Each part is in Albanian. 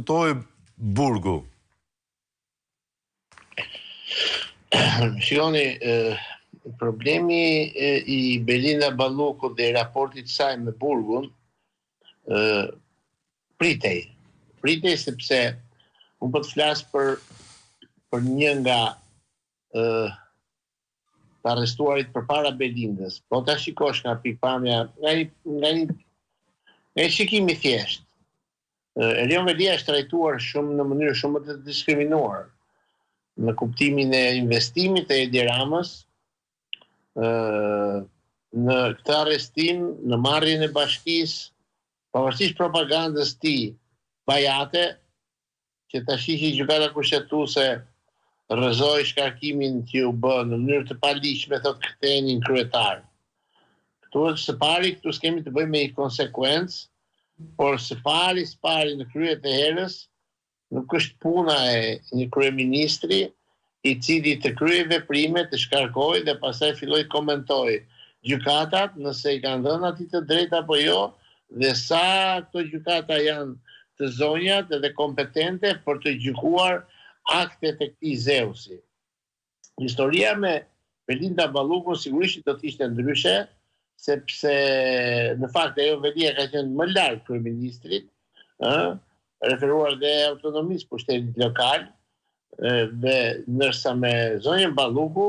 diskutoj burgu? Shikoni, problemi i Belinda Ballukut dhe i raportit saj me burgun pritej sepse unë po të flas për një nga të arrestuarit përpara Belindës. Po ta shikosh nga pikpamja, nga një shikimi thjesht. Erion Velia është trajtuar shumë në mënyrë shumë të diskriminuar në kuptimin e investimit të Edi Ramës, në këtë arrestim, në marrjen e bashkisë, pavarësisht propagandës tij bajate, që tash që gjykata kushtetuese rrëzoi shkarkimin që u bë në mënyrë të paligjshme, thotë kthenin kryetar. Këtu s'kemi të bëjmë me një konsekuencë, por së pari në kryet e herës, nuk është puna e një kryeministri i cili të kryej veprime, të shkarkoj dhe pastaj filloi të komentoj gjykatat nëse i kanë dhënë atij të drejtë apo jo, dhe sa këto gjykata janë të zonjat dhe kompetente për të gjykuar aktet e këtij Zeusi. Historia me Belinda Ballukun sigurisht do të ishte ndryshe, sepse në fakt ajo Velia ka qenë më larg kryeministrit, referuar dhe autonomisë pushtetit lokal, dhe ndërsa me zonjën Balluku,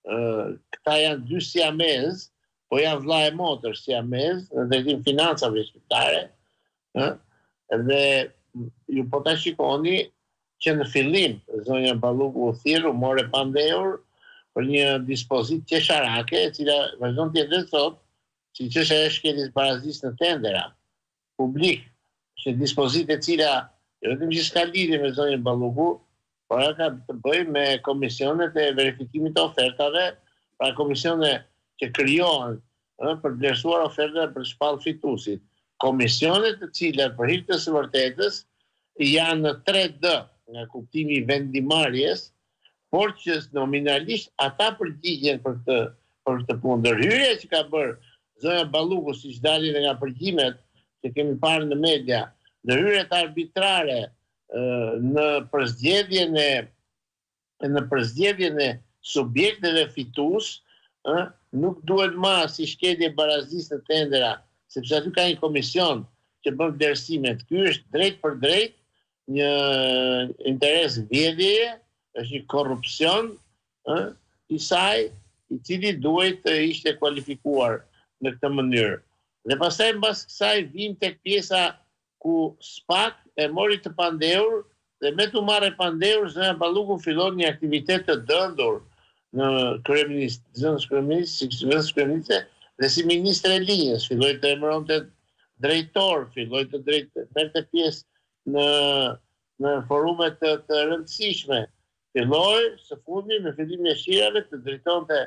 këta janë dy siamez, po janë vlla e motër siamez, në drejtim financave shqiptare, dhe ju po ta shikoni që në fillim zonja Balluku u thirrë, u more pandehur për një dispozit qesharake, e cila vazhdon të jetë sot, si që është e shkelis barazis në tendera publik, që dispozit e cila vetëm që s'ka lidhje me zonjën Balluku, por ka të bëjë me komisionet e verifikimit të ofertave, pra komisione që krijohen për vlerësuar ofertat për shpallë fituesit. Komisionet të cilat për hir të së vërtetës janë në 3D nga kuptimi i vendimarrjes, por që nominalisht ata përgjigjen për këtë punë. Ndërhyrja që ka bërë zonja Balluku, siç dalin nga përgjimet që kemi parë në media, ndërhyrjet arbitrare në përzgjedhjen e subjekteve fitues, nuk duhet më si shkelje barazis në tendera, sepse aty ka një komision që bën vlerësimet. Ky është drejt për drejt një interes vjedhjeje, është një korrupsion i saj, i cili duhet të ishte kualifikuar në këtë mënyrë. Dhe pastaj mbas kësaj vim tek pjesa ku SPAK e mori të pandehur, dhe me të marrë pandehur, zonja Balluku fillon një aktivitet të dëndur në kryeministre dhe si ministre e linjës, filloi të emëronte drejtor, filloi të merrte pjesë në forume të rëndësishme. Filloi së fundi në fillimin e shirave të drejtonte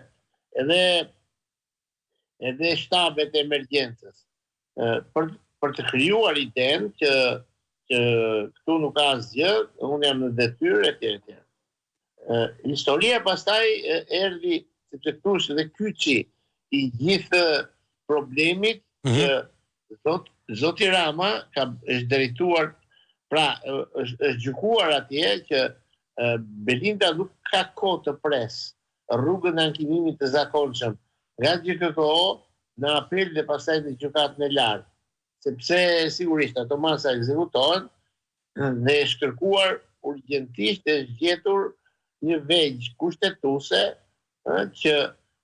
edhe shtabet e emergjencës. Për të krijuar idenë që këtu nuk ka asgjë, unë jam në detyrë etj. Historia pastaj erdhi, sepse këtu është edhe kyçi i gjithë problemit, që zoti Rama është drejtuar, pra është gjykuar atje që Belinda nuk ka kohë të pres rrugën e ankinimit të zakonshëm nga GKKO në apel dhe pastaj në gjykatën e lartë, sepse sigurisht ato masa ekzekutohen dhe është kërkuar urgjentisht e zgjetur një vegjë kushtetuese që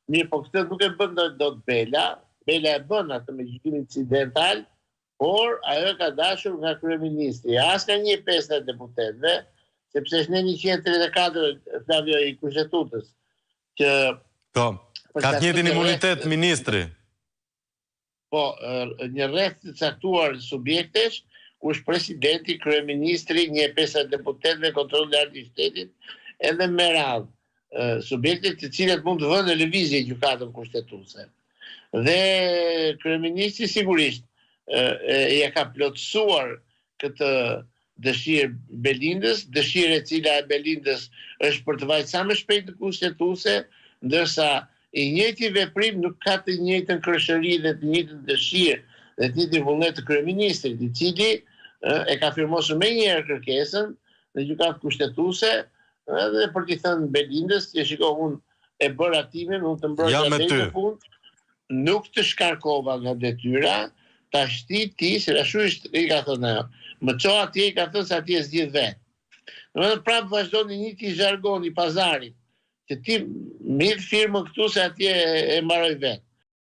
mirë, po këtë nuk e bën dot Bela e bën atë me gjykim incidental, por ajo ka dashur nga kryeministri, as nga 1/5 e deputetëve, sepse është në 134 Flavio i Kushtetutës, që ka të njëjtin imunitet ministri. Po, një rreth të caktuar subjektesh, ku është presidenti, kryeministri, 1/5 e deputetëve, kontrolli i lartë i shtetit, edhe me radhë subjektet të cilat mund të vënë në lëvizje gjykatën kushtetuese. Dhe kryeministri sigurisht ja ka plotësuar këtë dëshirë Belindës, dëshirë e cila e Belindës është për të vajtë sa më shpejt në kushtetuese, ndërsa i njëjti veprim nuk ka të njëjtën kreshëri dhe të njëjtën dëshirë dhe të njëjtin vullnet të kryeministrit, i cili e ka firmosur me njerë kërkesën në gjykatë kushtetuese dhe për t'i thënë Belindës që shiko unë e bërë atimin, unë të mbrojtja deri në fund, nuk të shkarkova nga detyra, ta shti ti, se ashtu i ka thënë ajo, më ço atje i ka thënë se atje zgjidh vetë. Domethënë prapë vazhdoni një ti zhargoni pazarit, që ti mirë firmën këtu se atje e mbaroj vetë.